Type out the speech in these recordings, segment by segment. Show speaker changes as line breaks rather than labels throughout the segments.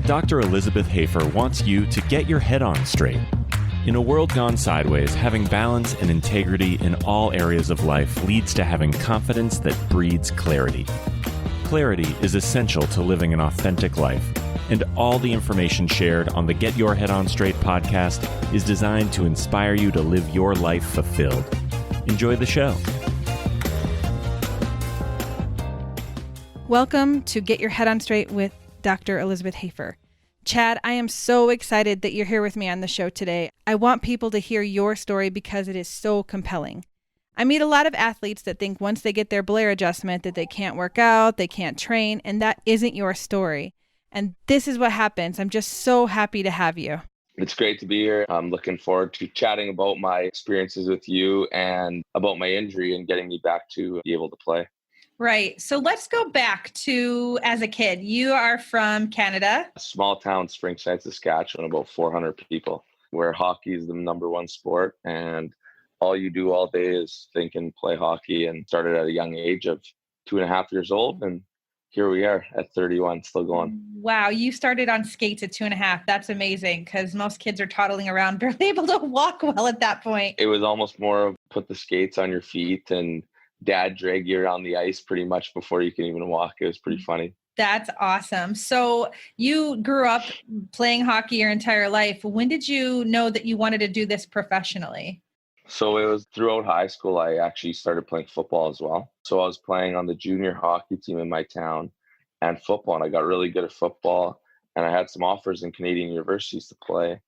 Dr. Elizabeth Hafer wants you to get your head on straight. In a world gone sideways, having balance and integrity in all areas of life leads to having confidence that breeds clarity. Clarity is essential to living an authentic life, and all the information shared on the Get Your Head On Straight podcast is designed to inspire you to live your life fulfilled. Enjoy the show.
Welcome to Get Your Head On Straight with Dr. Elizabeth Hafer. Chad, I am so excited that you're here with me on the show today. I want people to hear your story because it is so compelling. I meet a lot of athletes that think once they get their Blair adjustment that they can't work out, they can't train, and that isn't your story. And this is what happens. I'm just so happy to have you.
It's great to be here. I'm looking forward to chatting about my experiences with you and about my injury and getting me back to be able to play.
Right. So let's go back to as a kid. You are from Canada.
A small town, Springside, Saskatchewan, about 400 people, where hockey is the number one sport. And all you do all day is think and play hockey, and started at a young age of 2.5 years old. And here we are at 31, still going.
Wow. You started on skates at 2.5. That's amazing because most kids are toddling around, barely able to walk well at that point.
It was almost more of put the skates on your feet and dad drag you around the ice pretty much before you can even walk. It was pretty funny. That's
awesome. So you grew up playing hockey your entire life. When did you know that you wanted to do this professionally?
So it was throughout high school, I actually started playing football as well. So I was playing on the junior hockey team in my town and football, and I got really good at football, and I had some offers in Canadian universities to play.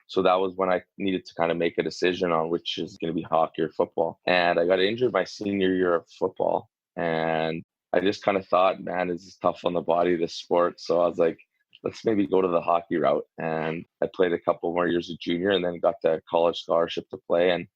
So that was when I needed to kind of make a decision on which is going to be hockey or football. And I got injured my senior year of football. And I just kind of thought, man, this is tough on the body, this sport. So I was like, let's maybe go to the hockey route. And I played a couple more years of junior and then got the college scholarship to play. And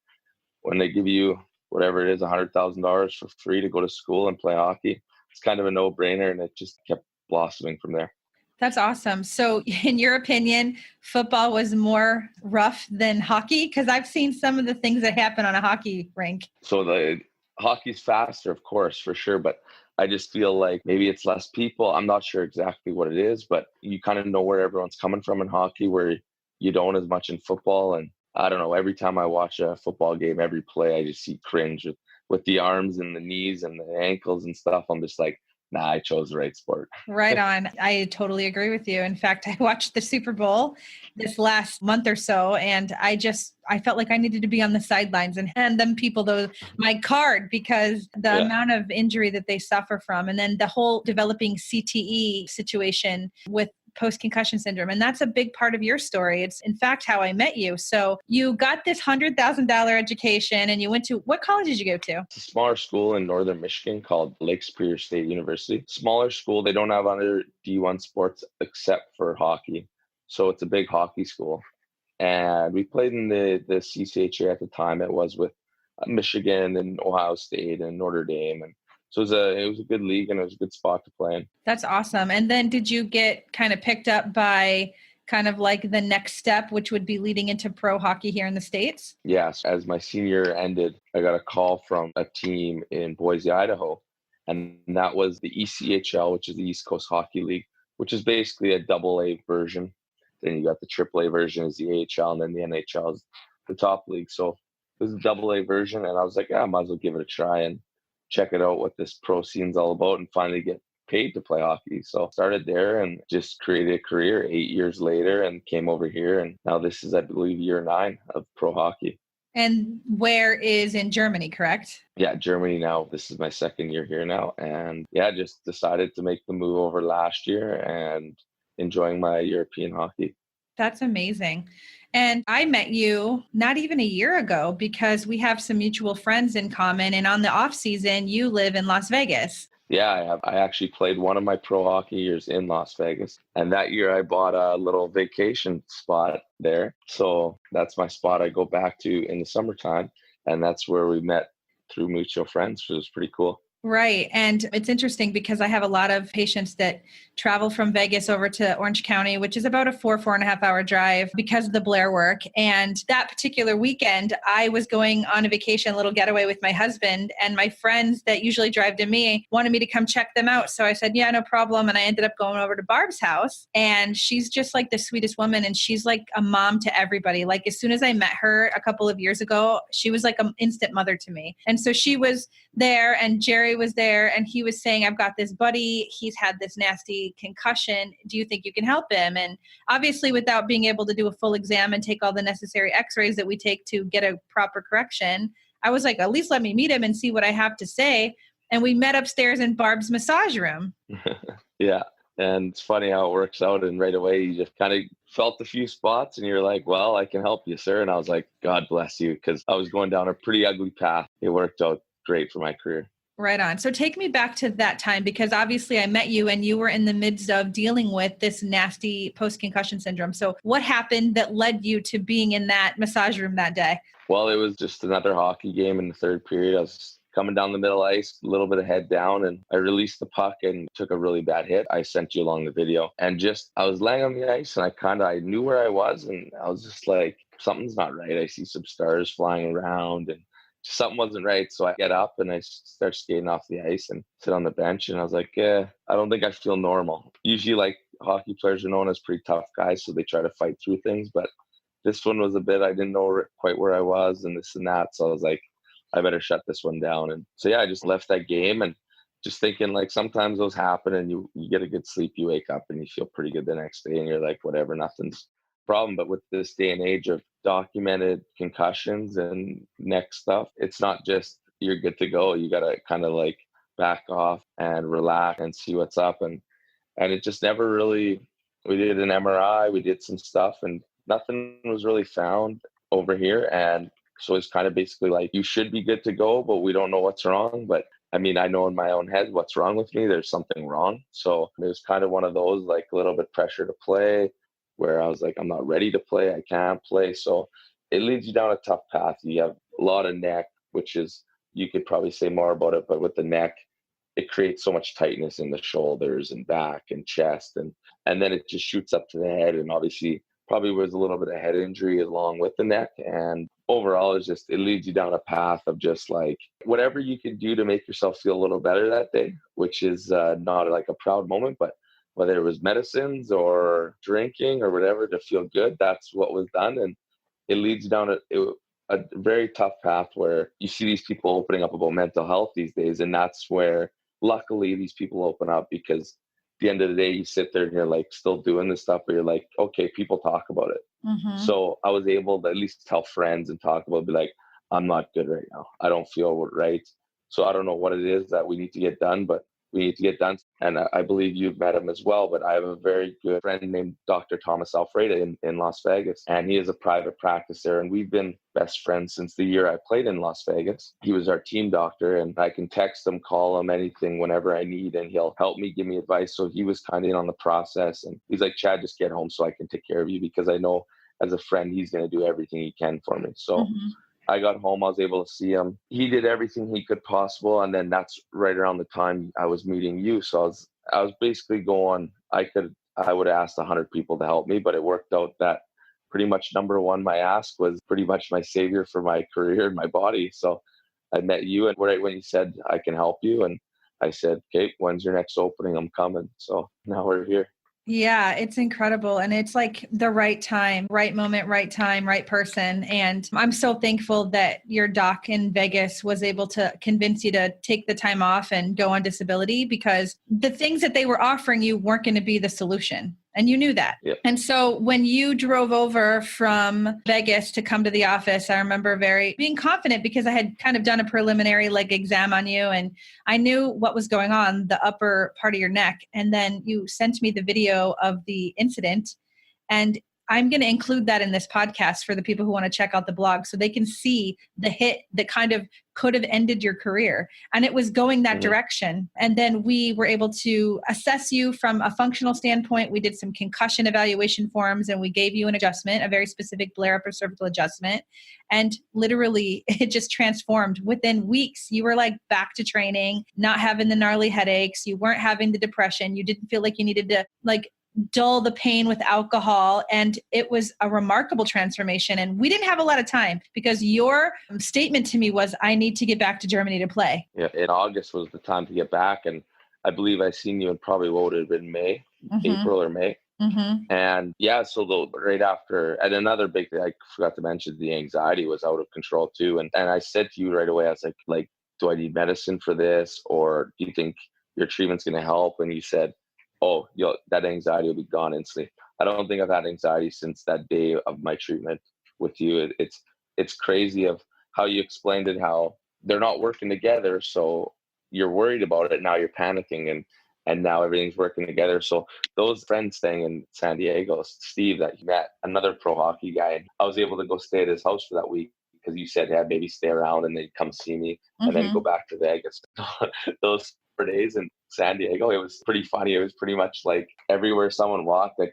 when they give you whatever it is, $100,000 for free to go to school and play hockey, it's kind of a no-brainer. And it just kept blossoming from there.
That's awesome. So in your opinion, football was more rough than hockey? Because I've seen some of the things that happen on a hockey rink.
So the hockey's faster, of course, for sure. But I just feel like maybe it's less people. I'm not sure exactly what it is, but you kind of know where everyone's coming from in hockey, where you don't as much in football. And I don't know, every time I watch a football game, every play, I just see cringe with the arms and the knees and the ankles and stuff. I'm just like, nah, I chose the right sport.
Right on. I totally agree with you. In fact, I watched the Super Bowl this last month or so, and I felt like I needed to be on the sidelines and hand them people my card because the amount of injury that they suffer from, and then the whole developing CTE situation with post-concussion syndrome. And that's a big part of your story. It's in fact how I met you. So you got this $100,000 education and you went to, what college did you go to?
It's a smaller school in northern Michigan called Lake Superior State University. Smaller school. They don't have other D1 sports except for hockey. So it's a big hockey school. And we played in the CCHA at the time. It was with Michigan and Ohio State and Notre Dame. And so it was a good league and it was a good spot to play in.
That's awesome. And then did you get kind of picked up by kind of like the next step, which would be leading into pro hockey here in the States?
Yes. As my senior year ended, I got a call from a team in Boise, Idaho. And that was the ECHL, which is the East Coast Hockey League, which is basically a AA version. Then you got the AAA version is the AHL, and then the NHL is the top league. So it was a AA version. And I was like, I might as well give it a try and check it out, what this pro scene's all about, and finally get paid to play hockey. So started there and just created a career 8 years later and came over here. And now this is, I believe, year 9 of pro hockey.
And where is in Germany, correct?
Yeah, Germany now. This is my second year here now. And just decided to make the move over last year and enjoying my European hockey.
That's amazing. And I met you not even a year ago because we have some mutual friends in common. And on the off season, you live in Las Vegas.
Yeah, I have. I actually played one of my pro hockey years in Las Vegas. And that year I bought a little vacation spot there. So that's my spot I go back to in the summertime. And that's where we met through mutual friends. So it was pretty cool.
Right. And it's interesting because I have a lot of patients that travel from Vegas over to Orange County, which is about a 4.5 hour drive because of the Blair work. And that particular weekend, I was going on a vacation, a little getaway with my husband, and my friends that usually drive to me wanted me to come check them out. So I said, yeah, no problem. And I ended up going over to Barb's house, and she's just like the sweetest woman. And she's like a mom to everybody. Like as soon as I met her a couple of years ago, she was like an instant mother to me. And so she was there, and Jerry was there, and he was saying, I've got this buddy, he's had this nasty concussion, do you think you can help him? And obviously without being able to do a full exam and take all the necessary x-rays that we take to get a proper correction, I was like, at least let me meet him and see what I have to say. And we met upstairs in Barb's massage room.
Yeah. And it's funny how it works out. And right away, you just kind of felt a few spots and you're like, well, I can help you, sir. And I was like, God bless you, because I was going down a pretty ugly path. It worked out great for my career.
Right on. So take me back to that time, because obviously I met you and you were in the midst of dealing with this nasty post-concussion syndrome. So what happened that led you to being in that massage room that day?
Well, it was just another hockey game in the third period. I was coming down the middle ice, a little bit of head down, and I released the puck and took a really bad hit. I sent you along the video, and just I was laying on the ice and I knew where I was, and I was just like, something's not right. I see some stars flying around and something wasn't right. So I get up and I start skating off the ice and sit on the bench. And I was like, yeah, I don't think I feel normal. Usually, like, hockey players are known as pretty tough guys, so they try to fight through things. But this one was a bit, I didn't know quite where I was and this and that. So I was like, I better shut this one down. And so, yeah, I just left that game and just thinking, like, sometimes those happen and you get a good sleep, you wake up and you feel pretty good the next day and you're like, whatever, nothing's problem. But with this day and age of documented concussions and neck stuff, it's not just you're good to go. You got to kind of like back off and relax and see what's up. And it just never really, we did an MRI, we did some stuff and nothing was really found over here. And so it's kind of basically like, you should be good to go, but we don't know what's wrong. But I mean, I know in my own head what's wrong with me. There's something wrong. So it was kind of one of those, like, a little bit pressure to play, where I was like, I'm not ready to play. I can't play. So it leads you down a tough path. You have a lot of neck, which is, you could probably say more about it, but with the neck, it creates so much tightness in the shoulders and back and chest. And then it just shoots up to the head. And obviously probably was a little bit of head injury along with the neck. And overall, it leads you down a path of just like whatever you can do to make yourself feel a little better that day, which is not like a proud moment, but whether it was medicines or drinking or whatever to feel good, that's what was done. And it leads down a very tough path where you see these people opening up about mental health these days. And that's where luckily these people open up, because at the end of the day, you sit there and you're like still doing this stuff, but you're like, okay, people talk about it. Mm-hmm. So I was able to at least tell friends and talk about, be like, I'm not good right now. I don't feel right. So I don't know what it is that we need to get done, but we need to get done. And I believe you've met him as well, but I have a very good friend named Dr. Thomas Alfreda in Las Vegas, and he is a private practice there. And we've been best friends since the year I played in Las Vegas. He was our team doctor, and I can text him, call him, anything whenever I need, and he'll help me, give me advice. So he was kind of in on the process, and he's like, Chad, just get home so I can take care of you, because I know as a friend, he's going to do everything he can for me. So mm-hmm. I got home, I was able to see him. He did everything he could possible. And then that's right around the time I was meeting you. So I was basically going, I would have asked 100 people to help me, but it worked out that pretty much number one, my ask was pretty much my savior for my career and my body. So I met you, and right when you said, I can help you. And I said, okay, when's your next opening? I'm coming. So now we're here.
Yeah, it's incredible. And it's like the right time, right moment, right time, right person. And I'm so thankful that your doc in Vegas was able to convince you to take the time off and go on disability, because the things that they were offering you weren't going to be the solution. And you knew that.
Yep.
And so when you drove over from Vegas to come to the office, I remember being confident, because I had kind of done a preliminary exam on you, and I knew what was going on, the upper part of your neck. And then you sent me the video of the incident, and I'm going to include that in this podcast for the people who want to check out the blog so they can see the hit that kind of could have ended your career. And it was going that direction. And then we were able to assess you from a functional standpoint. We did some concussion evaluation forms and we gave you an adjustment, a very specific Blair upper cervical adjustment. And literally it just transformed within weeks. You were like back to training, not having the gnarly headaches. You weren't having the depression. You didn't feel like you needed to like dull the pain with alcohol. And it was a remarkable transformation. And we didn't have a lot of time because your statement to me was, I need to get back to Germany to play.
Yeah, in August was the time to get back. And I believe I seen you in probably what would have been May, April or May. And yeah, so right after, and another big thing I forgot to mention, the anxiety was out of control too. And I said to you right away, I was like, do I need medicine for this? Or do you think your treatment's going to help? And you said, oh, that anxiety will be gone instantly. I don't think I've had anxiety since that day of my treatment with you. It's crazy of how you explained it, how they're not working together. So you're worried about it. Now you're panicking and now everything's working together. So those friends staying in San Diego, Steve that you met, another pro hockey guy, I was able to go stay at his house for that week because you said, yeah, maybe stay around and they'd come see me and then go back to Vegas. Those 4 days in San Diego, it was pretty funny. It was pretty much like everywhere someone walked, I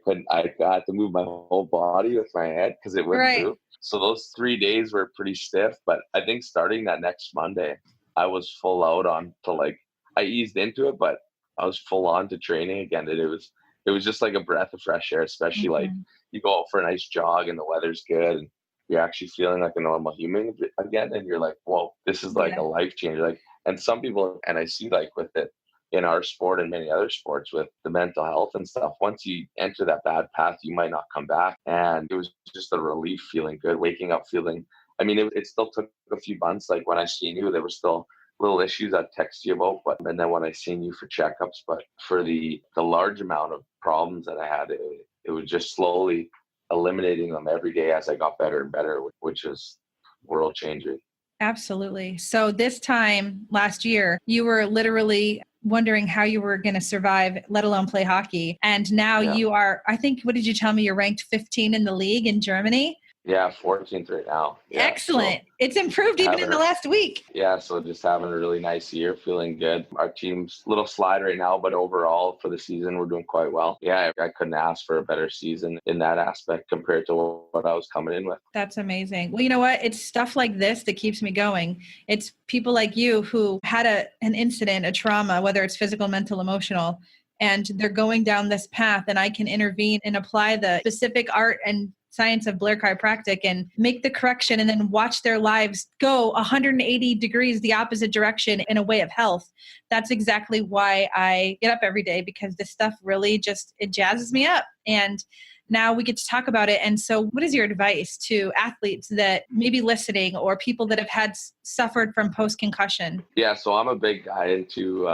had to move my whole body with my head because it wouldn't move. So those 3 days were pretty stiff, but I think starting that next Monday, I was full out on to like, I eased into it, but I was full on to training again. And it was just like a breath of fresh air, especially like you go out for a nice jog and the weather's good and you're actually feeling like a normal human again. And you're like, whoa, this is like a life changer. Like, and some people, and I see like with it in our sport and many other sports with the mental health and stuff, once you enter that bad path, you might not come back. And it was just a relief feeling good, waking up feeling, I mean, it still took a few months. Like when I seen you, there were still little issues I'd text you about, and then when I seen you for checkups, but for the large amount of problems that I had, it was just slowly eliminating them every day as I got better and better, which is world changing.
Absolutely. So this time last year, you were literally wondering how you were going to survive, let alone play hockey. And now you are, I think, what did you tell me? You're ranked 15 in the league in Germany.
Yeah, 14th right now. Yeah,
excellent. So it's improved even in the last week.
Yeah, so just having a really nice year, feeling good. Our team's a little slide right now, but overall for the season, we're doing quite well. Yeah, I couldn't ask for a better season in that aspect compared to what I was coming in with.
That's amazing. Well, you know what? It's stuff like this that keeps me going. It's people like you who had an incident, a trauma, whether it's physical, mental, emotional, and they're going down this path, and I can intervene and apply the specific art and science of Blair Chiropractic and make the correction and then watch their lives go 180 degrees the opposite direction in a way of health. That's exactly why I get up every day, because this stuff really it jazzes me up. And now we get to talk about it. And so what is your advice to athletes that may be listening or people that have suffered from post-concussion?
Yeah, so I'm a big guy into,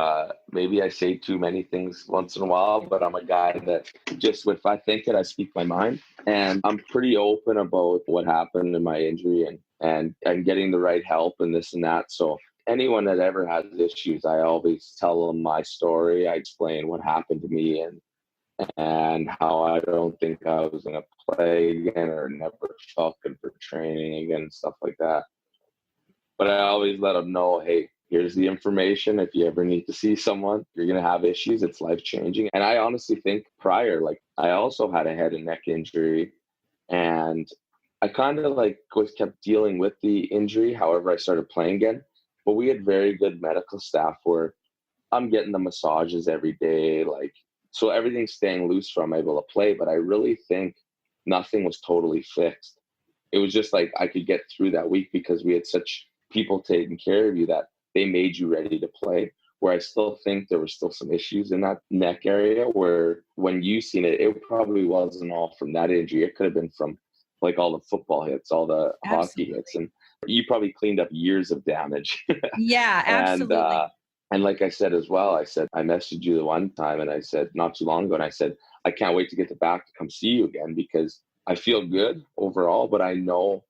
maybe I say too many things once in a while, but I'm a guy that just, if I think it, I speak my mind. And I'm pretty open about what happened in my injury and getting the right help and this and that. So anyone that ever has issues, I always tell them my story. I explain what happened to me and how I don't think I was going to play again or never felt good for training again and stuff like that. But I always let them know, hey, here's the information. If you ever need to see someone, you're going to have issues. It's life-changing. And I honestly think prior, like I also had a head and neck injury and I kind of kept dealing with the injury. However, I started playing again, but we had very good medical staff where I'm getting the massages every day. So everything's staying loose for I'm able to play, but I really think nothing was totally fixed. It was just like I could get through that week because we had such people taking care of you that they made you ready to play. Where I still think there were still some issues in that neck area where when you seen it, it probably wasn't all from that injury. It could have been from like all the football hits, all the hockey hits, and you probably cleaned up years of damage.
Yeah, absolutely.
And like I said as well, I messaged you the one time and I said not too long ago, and I said, I can't wait to get back to come see you again because I feel good overall, but I know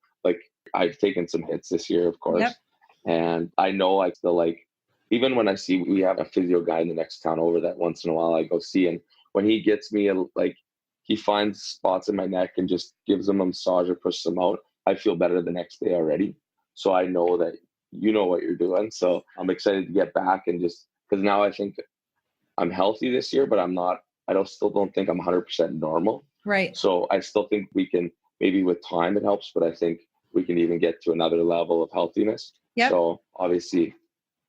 I've taken some hits this year, of course. Yep. And I know I still even when I see, we have a physio guy in the next town over that once in a while I go see, and when he gets me he finds spots in my neck and just gives them a massage or pushes them out, I feel better the next day already. So I know that you know what you're doing. So I'm excited to get back and just, because now I think I'm healthy this year, but still don't think I'm 100% normal.
Right.
So I still think we can, maybe with time it helps, but I think we can even get to another level of healthiness.
Yep.
So obviously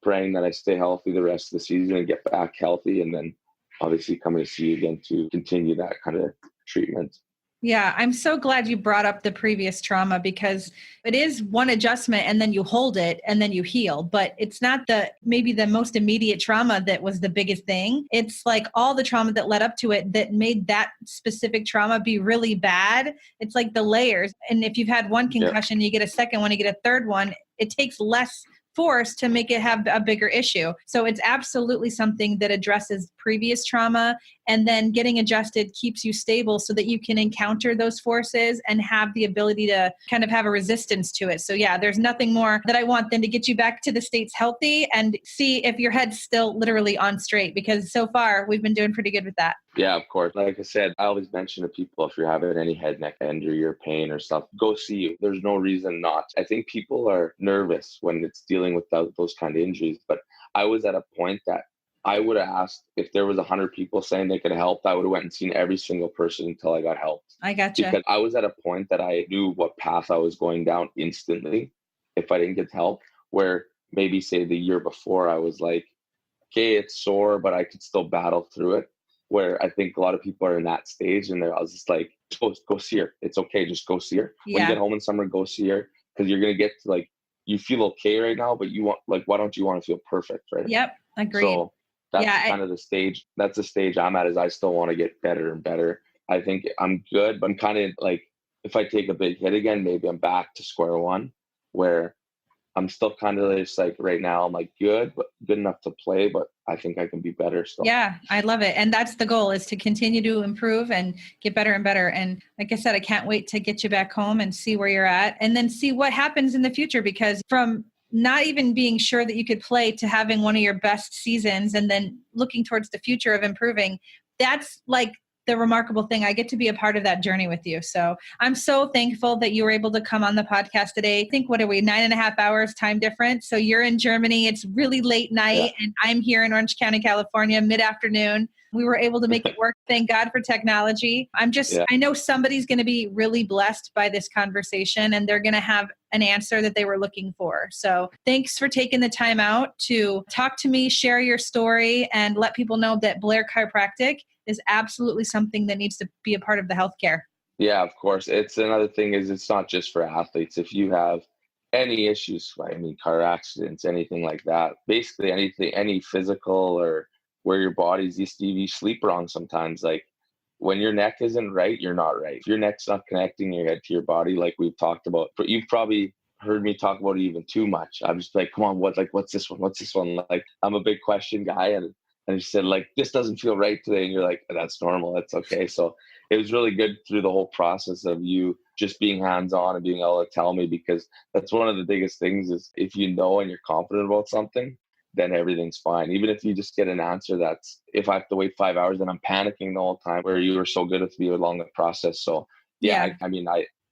praying that I stay healthy the rest of the season and get back healthy, and then obviously coming to see you again to continue that kind of treatment.
Yeah, I'm so glad you brought up the previous trauma, because it is one adjustment and then you hold it and then you heal. But it's not maybe the most immediate trauma that was the biggest thing. It's like all the trauma that led up to it that made that specific trauma be really bad. It's like the layers. And if you've had one concussion, you get a second one, you get a third one, it takes less force to make it have a bigger issue. So it's absolutely something that addresses previous trauma, and then getting adjusted keeps you stable so that you can encounter those forces and have the ability to kind of have a resistance to it. So yeah, there's nothing more that I want than to get you back to the States healthy and see if your head's still literally on straight, because so far we've been doing pretty good with that.
Yeah, of course. Like I said, I always mention to people, if you're having any head, neck injury or pain or stuff, go see you. There's no reason not. I think people are nervous when it's dealing with those kind of injuries. But I was at a point that I would have asked, if there was 100 people saying they could help, I would have went and seen every single person until I got helped.
I gotcha.
Because I was at a point that I knew what path I was going down instantly if I didn't get help, where maybe say the year before I was like, okay, it's sore, but I could still battle through it. Where I think a lot of people are in that stage, and I was just like, go see her. It's okay. Just go see her. When you get home in summer, go see her, because you're going to get to like, you feel okay right now, but you want, like, why don't you want to feel perfect, right?
Yep. Agreed.
So that's kind of the stage. That's the stage I'm at, is I still want to get better and better. I think I'm good, but I'm kind of like, if I take a big hit again, maybe I'm back to square one, where I'm still kind of just like, right now I'm like good enough to play, but I think I can be better still.
Yeah, I love it. And that's the goal, is to continue to improve and get better and better. And like I said, I can't wait to get you back home and see where you're at, and then see what happens in the future, because from not even being sure that you could play to having one of your best seasons and then looking towards the future of improving, that's like the remarkable thing. I get to be a part of that journey with you. So I'm so thankful that you were able to come on the podcast today. I think, what are we, 9.5 hours time difference? So you're in Germany, it's really late night, and I'm here in Orange County, California, mid-afternoon. We were able to make it work. Thank God for technology. I know somebody's going to be really blessed by this conversation, and they're going to have an answer that they were looking for. So thanks for taking the time out to talk to me, share your story, and let people know that Blair Chiropractic is absolutely something that needs to be a part of the healthcare. Yeah, of course. It's another thing is, it's not just for athletes. If you have any issues, I mean, car accidents, anything like that, basically anything, any physical or where your body's used to, you sleep wrong sometimes. Like when your neck isn't right, you're not right. If your neck's not connecting your head to your body, like we've talked about, but you've probably heard me talk about it even too much. I'm just like, come on, what's this one? What's this one? Like, I'm a big question guy, and she said, like, this doesn't feel right today. And you're like, that's normal. That's okay. So it was really good through the whole process of you just being hands-on and being able to tell me, because that's one of the biggest things is, if you know and you're confident about something, then everything's fine. Even if you just get an answer that's, if I have to wait 5 hours, then I'm panicking the whole time, where you were so good with me along the process. So I mean,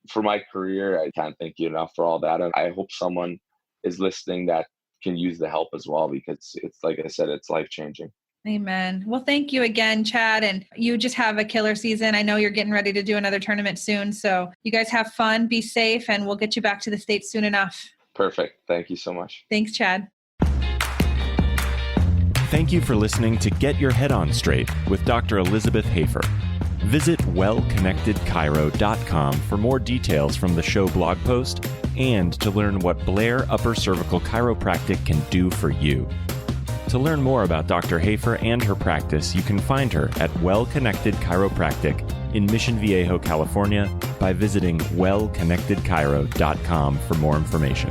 for my career, I can't thank you enough for all that. And I hope someone is listening that can use the help as well, because it's, like I said, it's life-changing. Amen. Well, thank you again, Chad. And you just have a killer season. I know you're getting ready to do another tournament soon. So you guys have fun, be safe, and we'll get you back to the States soon enough. Perfect. Thank you so much. Thanks, Chad.
Thank you for listening to Get Your Head On Straight with Dr. Elizabeth Hafer. Visit wellconnectedchiro.com for more details from the show blog post, and to learn what Blair Upper Cervical Chiropractic can do for you. To learn more about Dr. Hafer and her practice, you can find her at Well Connected Chiropractic in Mission Viejo, California, by visiting wellconnectedchiro.com for more information.